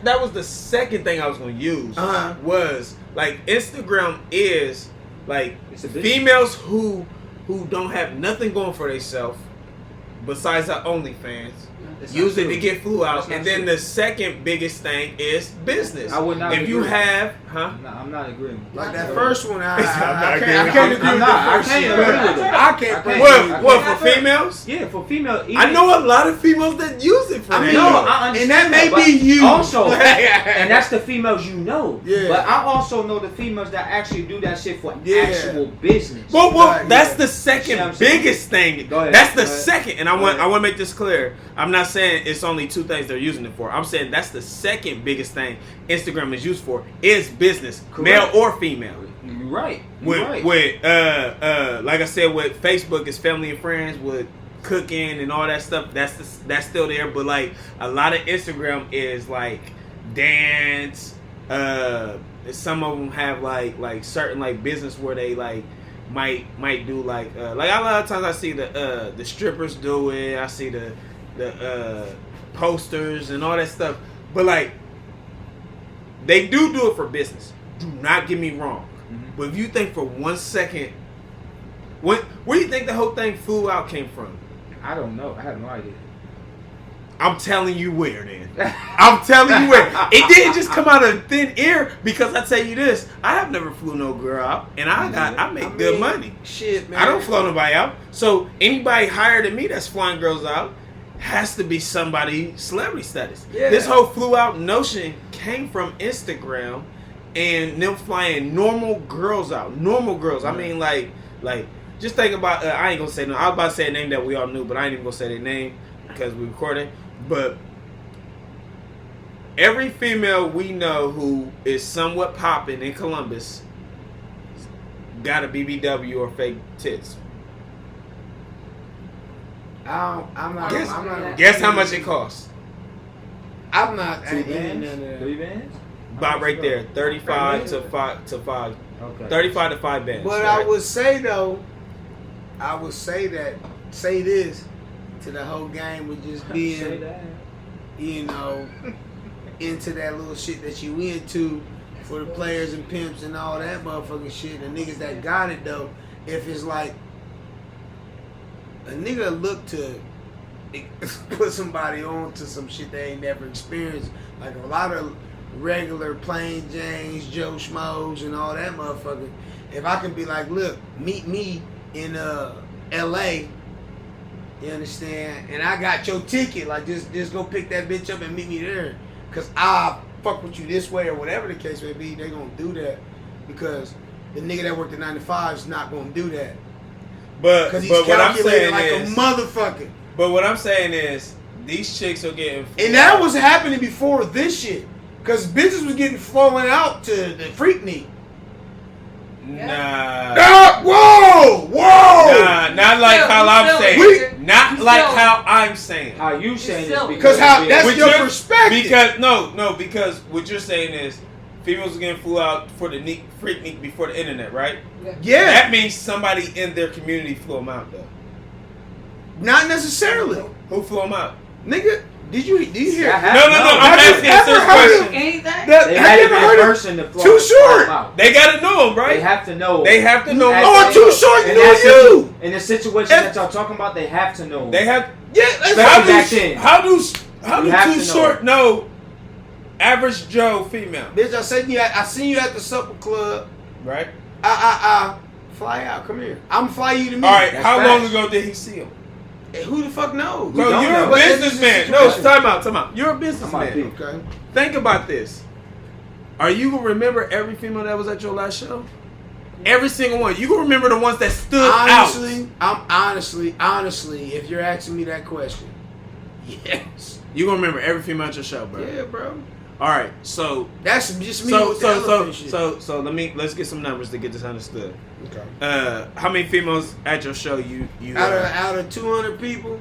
That was the second thing I was gonna use. Was like Instagram is like females who don't have nothing going for themselves besides our OnlyFans. Use it to get flew out, and then the second biggest thing is business.
I would not.
If you have,
I'm not agreeing.
Like that first one, I can't agree with
I can't.
What for females?
Yeah, for female.
I know a lot of females that use it for that.
I understand,
and that may be you.
Also, and that's the females you know.
Yeah.
But I also know the females that actually do that shit for actual business.
Well, that's the second biggest thing.
Go ahead.
That's the second, and I want to make this clear. I'm not saying it's only two things they're using it for. I'm saying that's the second biggest thing Instagram is used for is business, male or female.
You're right.
With like I said, with Facebook is family and friends. With cooking and all that stuff, that's still there. But like a lot of Instagram is like dance. Some of them have like certain like business where they like might do like a lot of times I see the strippers do it. I see the posters and all that stuff, but like they do it for business. Do not get me wrong, but if you think for 1 second, where do you think the whole thing flew out came from?
I don't know. I have no idea.
I'm telling you where, then. I'm telling you where. It didn't just come out of thin air, because I tell you this, I have never flew no girl out, and I make good money.
Shit, man.
I don't fly nobody out. So anybody higher than me that's flying girls out has to be somebody celebrity status. Yeah. This whole flew out notion came from Instagram and them flying normal girls out. Normal girls. I mean, like just think about. I ain't gonna say no. I was about to say a name that we all knew, but I ain't even gonna say their name because we recorded. But every female we know who is somewhat popping in Columbus got a BBW or fake tits.
I'm not.
Guess how much it costs?
I'm not.
2 bands? 3 bands?
About right there, 35 to 5 to 5. Okay. 35 to 5 bands.
But right? I would say though, say this to the whole game with just being, you know, into that little shit that you into for the players and pimps and all that motherfucking shit. The niggas that got it though, if it's like a nigga look to put somebody on to some shit they ain't never experienced, like a lot of regular plain Janes, Joe Schmoes and all that motherfucker. If I can be like, look, meet me in LA, you understand? And I got your ticket, like just go pick that bitch up and meet me there. Cause I fuck with you this way or whatever the case may be, they gonna do that. Because the nigga that worked at 9 to 5 is not gonna do that.
But what I'm saying
like
is,
a motherfucker.
But what I'm saying is, these chicks are getting.
And that was happening before this shit, cause bitches was getting flown out to the Freaknik.
Nah.
Whoa!
Nah, not like how I'm saying. Not like how I'm saying.
How you saying is
because how that's your perspective.
Because because what you're saying is females are getting flew out for the Freaknik before the internet, right?
Yeah.
That means somebody in their community flew them out, though.
Not necessarily.
Who flew them out?
Nigga, did you hear?
No. I'm asking a serious question.
They had to be a person to fly.
Too short.
They gotta know them, right?
They have to know.
They have to know.
Oh, Too Short knew you.
In the situation that y'all talking about, they have to know.
They have.
Yeah.
How do Too Short know? Average Joe female.
Bitch, I seen you at the supper club.
Right.
Fly out. Come here. I'm fly you to me.
All right. How long ago did he see him?
Hey, who the fuck knows?
Bro, you're a businessman. No, time out. You're a businessman.
Okay.
Think about this. Are you gonna remember every female that was at your last show? Every single one. You gonna remember the ones that stood out.
Honestly, if you're asking me that question, yes.
You gonna remember every female at your show, bro.
Yeah, bro.
All right, so
that's just me.
So let's get some numbers to get this understood.
Okay.
How many females at your show you
out of 200 people?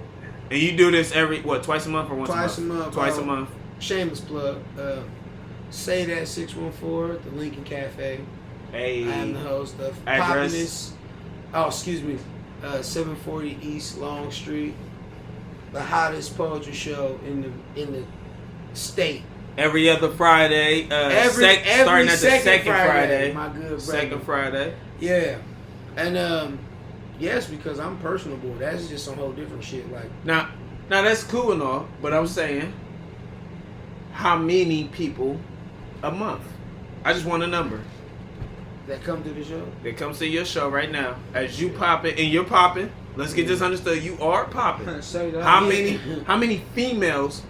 And you do this twice a month or once
a month?
Twice a month.
Shameless plug. Say that 614, the Lincoln Cafe.
Hey.
I am the host of
address.
740 East Long Street. the hottest poetry show in the state.
Every other Friday. Starting at the second Friday.
My good brother.
Second Friday.
Yeah. And yes, because I'm personable. That's just some whole different shit. Like
now that's cool and all, but I'm saying, how many people a month? I just want a number.
That come to the show?
That comes to your show right now. As you popping, and you're popping. Let's get this understood. You are popping. How many females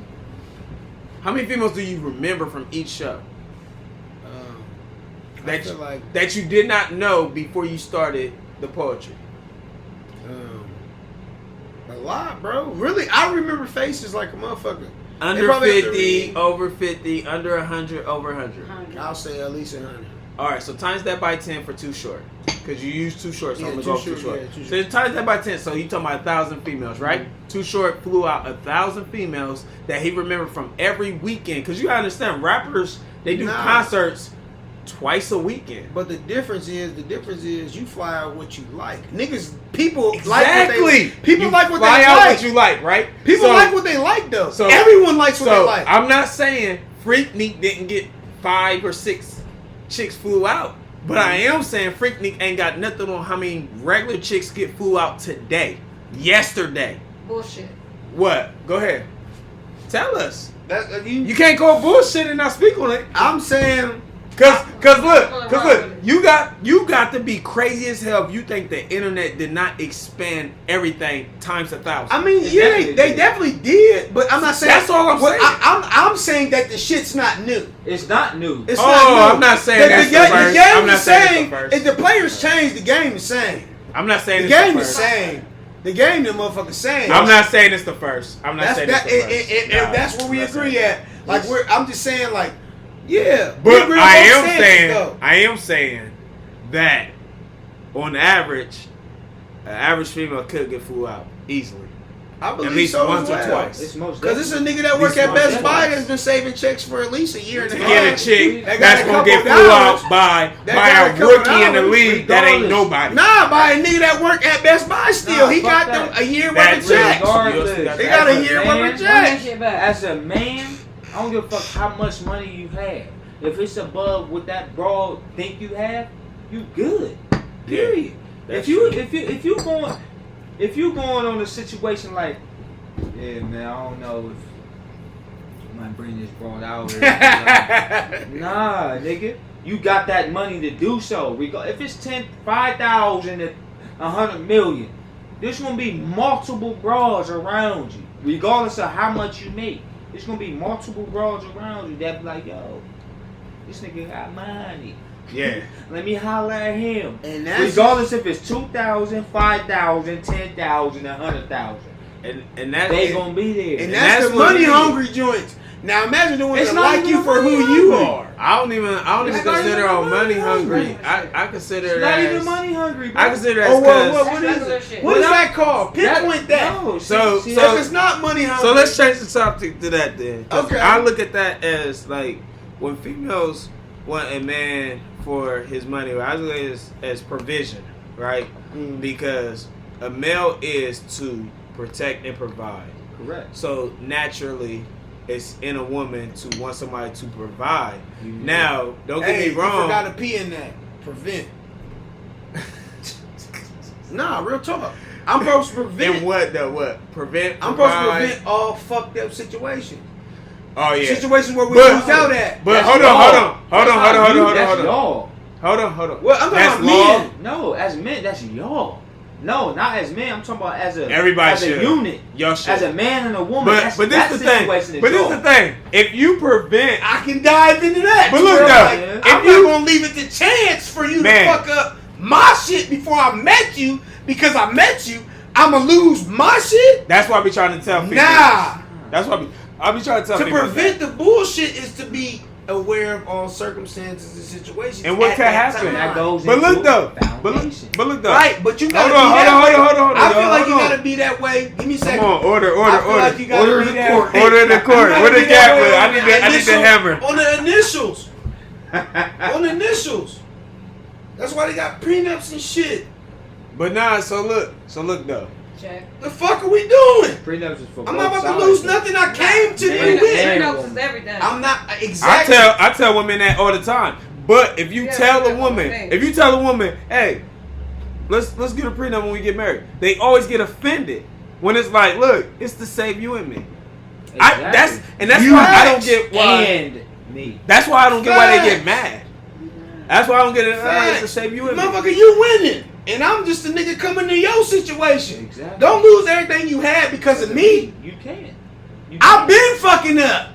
do you remember from each show? That you did not know before you started the poetry?
A lot, bro. Really, I remember faces like a motherfucker.
Under 50, over 50, under 100, over 100.
I'll say at least 100.
All right, so times that by 10 for Too Short, because you use Too Short, so I'm gonna go Too Short.
Yeah,
so times that by 10, so you talking about 1,000 females, right? Mm-hmm. Too Short flew out 1,000 females that he remembered from every weekend. Because you gotta understand, rappers, they do concerts twice a weekend.
But the difference is you fly out what you like. People
exactly.
like what they people
you
like what
fly
they
out
like.
What you like, right?
People like what they like though. So everyone likes what they like.
I'm not saying Freaknik didn't get 5 or 6 chicks flew out, but I am saying Freaknik ain't got nothing on how many regular chicks get flew out today, yesterday.
Bullshit.
What? Go ahead. Tell us. You can't call bullshit and not speak on it.
I'm saying.
Cause look, you got to be crazy as hell if you think the internet did not expand everything times 1,000.
I mean, they definitely did, but I'm not saying
that's all I'm saying.
I'm saying that the shit's not new.
It's not new.
It's not new.
I'm not saying that's the first.
The game
I'm not
is
saying
same. If the players change, the game is same.
I'm not saying
the game is same. The game, the motherfucker, same.
I'm not saying it's the first. I'm not saying it's the first.
If that's where we agree at. Like I'm just saying like. Yeah,
but I am saying that on average, an average female could get flew out easily.
I believe
at least
so
once
or
twice.
Because this is a nigga that work at Best Buy that's been saving checks for at least a year and a half.
To get a chick that's gonna get flew out by a rookie in the league that ain't nobody.
Nah, by a nigga that work at Best Buy still. He got them a year worth of checks. He got a year worth of checks.
As a man, I don't give a fuck how much money you have. If it's above what that broad think you have, you good. Period.
Yeah,
if you going on a situation like, yeah man, I don't know if I might bring this broad out here. Nah, nigga. You got that money to do so. If it's 5,000 to 100 million, there's gonna be multiple broads around you, regardless of how much you make. There's gonna be multiple broads around you that be like, yo, this nigga got money.
Yeah.
Let me holler at him.
And that's
regardless if it's 2,000, 5,000, 10,000, 100,000.
And that
they gonna be there.
And that's the money hungry joints. Now imagine the ones that like you for who you are.
I don't even consider on money hungry. I consider
it's not even money hungry, bro.
I consider that
what is that called? Pinpoint that.
No, so
if it's not money hungry.
So let's change the topic to that then.
Okay.
I look at that as like when females want a man for his money, I look at it as provision, right?
Mm.
Because a male is to protect and provide.
Correct.
So naturally, it's in a woman to want somebody to provide. Mm-hmm. Now, don't get me wrong.
You forgot a P in that. Prevent. Nah, real talk. I'm supposed to prevent.
And what though? What? Prevent.
I'm supposed to prevent all fucked up situations.
Oh yeah.
Situations where we lose out at.
But hold on.
Well, I'm talking about men.
No, as men, that's y'all. No, not as men. I'm talking about as a
unit.
As a man and a woman.
But this is the thing. But this is the thing. If you prevent,
I can dive into that.
But look though,
I'm not gonna leave it to chance for you to fuck up my shit before I met you. Because I met you, I'ma lose my shit.
That's why I be trying to tell people.
Nah.
That's why I be trying to tell people.
To prevent the bullshit is to be aware of all circumstances and situations.
And what can happen?
That goes
but look though.
Right, but you gotta
hold on.
I feel like you gotta be that way. Give me a second.
Come on, order.
Like you gotta
order
be that way.
Order the court. Where the gap? I need the hammer.
On the initials. On the initials. That's why they got prenups and shit.
But nah, so look though.
check.
The fuck are we doing?
Prenups is for
I'm not about to lose nothing I came to you with.
Prenups is everything.
I'm not exactly.
I tell women that all the time. But if you tell a woman, hey, let's get a prenup when we get married, they always get offended when it's like, look, it's to save you and me.
Exactly.
That's why I don't get why.
And me.
That's why I don't get why they get mad. That's why I don't get it. It's to save you and me.
Motherfucker, you winning. And I'm just a nigga coming to your situation.
Exactly.
Don't lose everything you had because of me.
You can't.
I've been fucking up.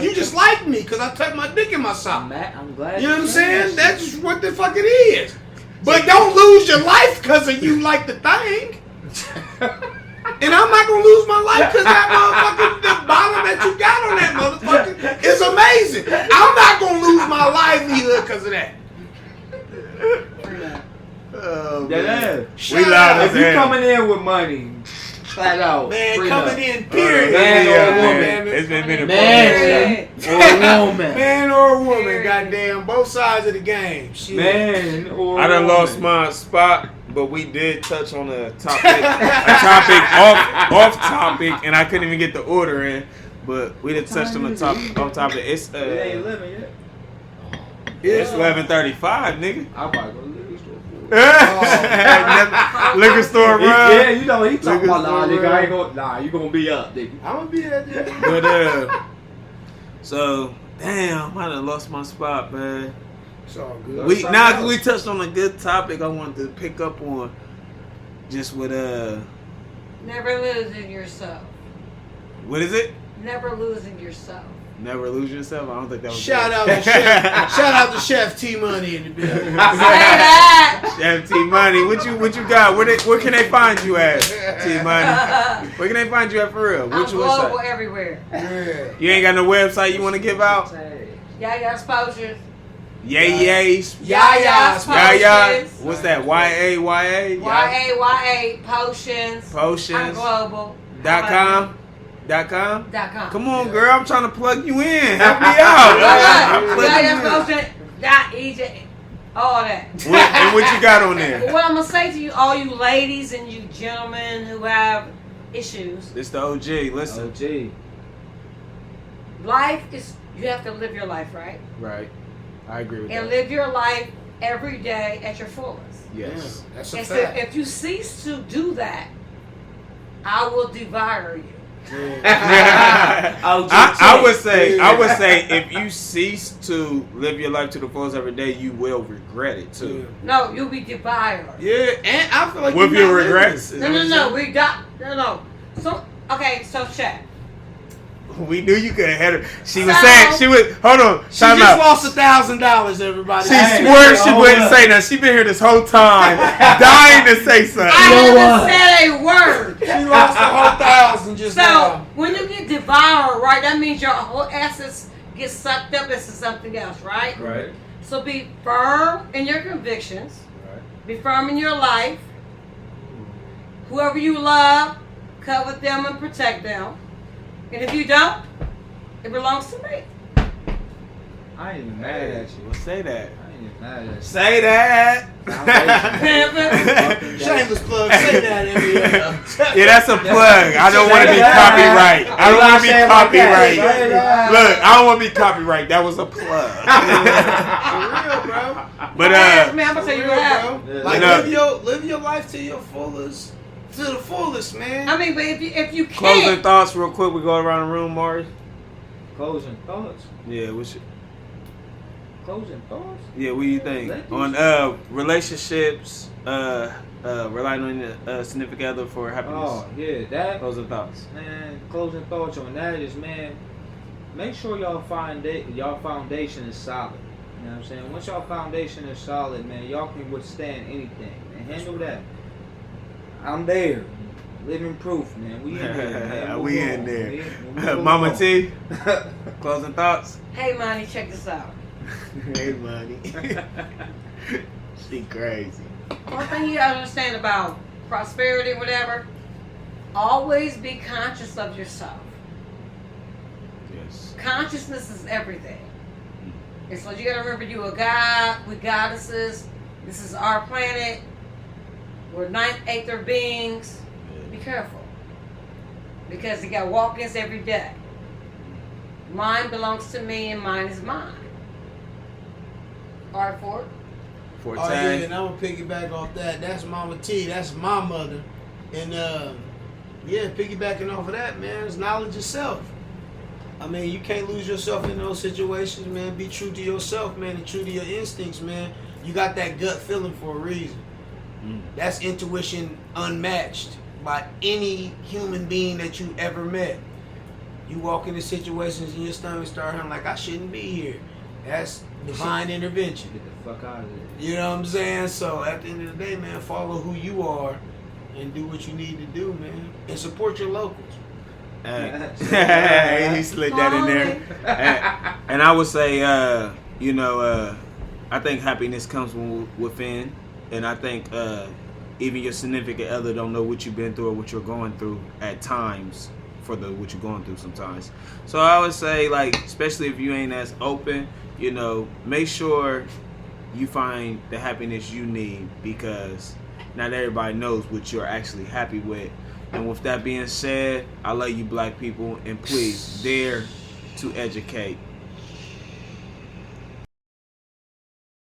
You just like me because I tucked my dick in my sock.
I'm glad.
You know what I'm saying? That's just what the fuck it is. But don't lose your life because of you like the thing. And I'm not going to lose my life because that motherfucking, the bottom that you got on that motherfucker is amazing. I'm not going to lose my livelihood because of that.
Oh,
man.
We loud as hell. If you coming in with money, flat out.
Man, coming in, period.
Man or a woman.
It's been a
man or a woman.
Man or a woman, goddamn. Both sides of the game. Shit.
Man or
I done
woman.
lost my spot, but we did touch on a topic off topic, and I couldn't even get the order in. But we did touch on the off topic. It's
It ain't 11 yet.
It's 11:35, nigga.
I'm about to go to the liquor store.
Liquor store run.
Yeah, you know he talking about nigga. I ain't gonna. You gonna be up, nigga.
I'm gonna be that nigga.
But so damn, I done lost my spot, man.
It's all good.
We touched on a good topic. I wanted to pick up on just with
Never losing yourself.
What is it?
Never losing yourself.
Never lose yourself. I don't think that was
Shout out to Chef T Money in the building.
Say that.
Chef T Money. What you got? Where can they find you at? T Money. Where can they find you at for real?
I'm global everywhere.
Yeah.
You ain't got no website you want to give out?
Yaya's Potions.
Yaya's.
Yaya's Potions.
What's that? YAYA?
YAYA Potions.
Potions.
I'm global.
.com.
.com.
Come on, girl. I'm trying to plug you in. Help me out.
Yaya's Potions. .EJ. All that.
And what you got on there?
What I'm going to say to you, all you ladies and you gentlemen who have issues.
It's the OG. Listen.
OG.
Life is, you have to live your life, right?
Right. I agree with
and
that.
live your life every day at your fullest.
Yes.
Yeah, that's a
and
fact.
so if you cease to do that, I will devour you.
I would say if you cease to live your life to the fullest every day, you will regret it too.
No, you'll be devoured.
Yeah, and I feel like
with your regrets.
No. We got no. So okay, so check.
We knew you could have had her. She was saying hold on.
She just lost $1,000, everybody.
She swore she wouldn't say that. She been here this whole time, dying to say something.
I haven't said a word.
She lost the whole $1,000 just now.
So when you get devoured, right, that means your whole essence gets sucked up into something else, right?
Right.
So be firm in your convictions.
Right.
Be firm in your life. Whoever you love, cover them and protect them. And if you don't, it belongs to me.
I ain't even mad at you.
Well, say that.
I ain't even mad at you.
Say that.
Shameless plug. Say that, Emilio.
Yeah, that's a plug. I don't want to be copyright. I don't want to be copyright. Look, I don't want to be copyright. That was a plug.
For real, bro.
But
man, I'm gonna tell you what happened.
Like live your life to your fullest. To the fullest, man.
I mean, but if you can't.
Closing thoughts real quick. We go around the room, Mari.
Closing thoughts.
Yeah, what's your...
Closing thoughts?
Yeah, what do you think? On relationships, relying on your significant other for happiness.
Oh, yeah, that.
Closing thoughts.
Man, closing thoughts on that is, man, make sure y'all foundation is solid. You know what I'm saying? Once y'all foundation is solid, man, y'all can withstand anything and handle that. I'm there. Living proof, man. We in there, man.
We in there. Mama T, closing thoughts?
Hey, Money, check this out.
Hey, Money. She crazy.
One thing you gotta understand about prosperity, whatever, always be conscious of yourself.
Yes.
Consciousness is everything. And so you gotta remember you a God, we goddesses. This is our planet. We're ninth, eighth beings. Be careful. Because they got walk-ins every day. Mine belongs to me and mine is mine. All right, Ford?
Oh yeah, and I'm gonna piggyback off that. That's Mama T. That's my mother. And yeah, piggybacking off of that, man, is knowledge of self. I mean, you can't lose yourself in those situations, man. Be true to yourself, man, and true to your instincts, man. You got that gut feeling for a reason. That's intuition unmatched by any human being that you ever met. You walk into situations and your stomach start hurting like, I shouldn't be here. That's divine intervention.
Get the fuck out of there.
You know what I'm saying? So at the end of the day, man, follow who you are and do what you need to do, man. And support your locals.
He slid that in there. And I would say, I think happiness comes from within. And I think even your significant other don't know what you've been through or what you're going through at times for what you're going through sometimes. So I would say, like, especially if you ain't as open, make sure you find the happiness you need, because not everybody knows what you're actually happy with. And with that being said, I love you, black people, and please dare to educate.